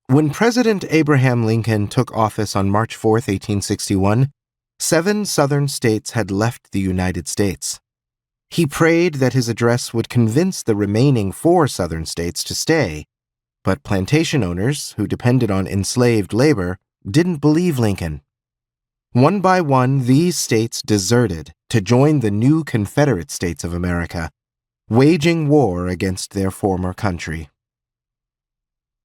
When President Abraham Lincoln took office on March 4, 1861, 7 Southern states had left the United States. He prayed that his address would convince the remaining 4 Southern states to stay, but plantation owners, who depended on enslaved labor, didn't believe Lincoln. One by one, these states deserted to join the new Confederate States of America, waging war against their former country.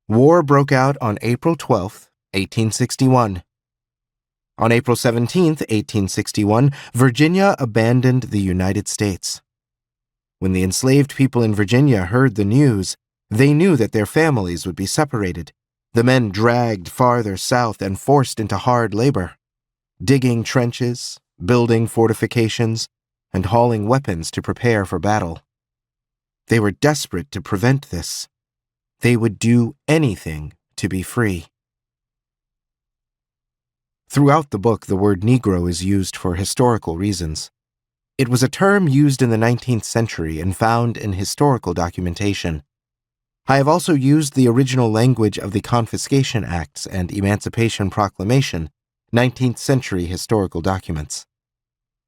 War broke out on April 12, 1861. On April 17, 1861, Virginia abandoned the United States. When the enslaved people in Virginia heard the news, they knew that their families would be separated, the men dragged farther south and forced into hard labor, digging trenches, building fortifications, and hauling weapons to prepare for battle. They were desperate to prevent this. They would do anything to be free. Throughout the book, the word Negro is used for historical reasons. It was a term used in the 19th century and found in historical documentation. I have also used the original language of the Confiscation Acts and Emancipation Proclamation, 19th century historical documents.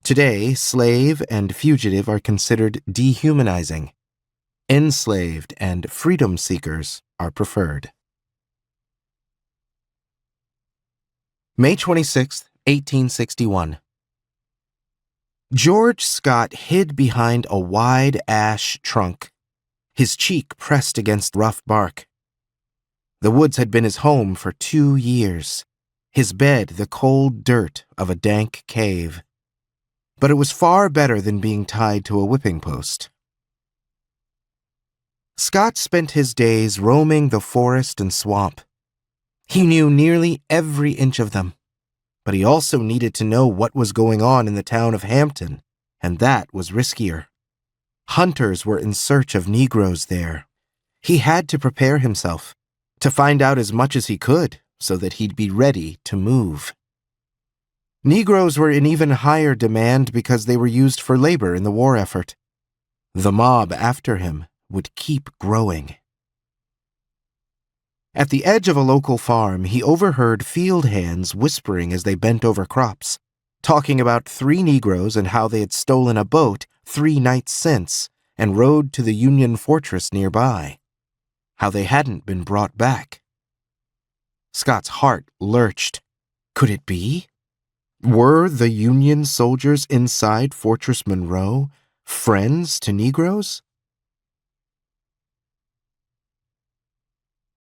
Today, slave and fugitive are considered dehumanizing. Enslaved and freedom seekers are preferred. May 26, 1861. George Scott hid behind a wide ash trunk, his cheek pressed against rough bark. The woods had been his home for 2 years, his bed the cold dirt of a dank cave. But it was far better than being tied to a whipping post. Scott spent his days roaming the forest and swamp. He knew nearly every inch of them, but he also needed to know what was going on in the town of Hampton, and that was riskier. Hunters were in search of Negroes there. He had to prepare himself, to find out as much as he could, so that he'd be ready to move. Negroes were in even higher demand because they were used for labor in the war effort. The mob after him would keep growing. At the edge of a local farm, he overheard field hands whispering as they bent over crops, talking about 3 Negroes and how they had stolen a boat 3 nights since and rowed to the Union fortress nearby, how they hadn't been brought back. Scott's heart lurched. Could it be? Were the Union soldiers inside Fortress Monroe friends to Negroes?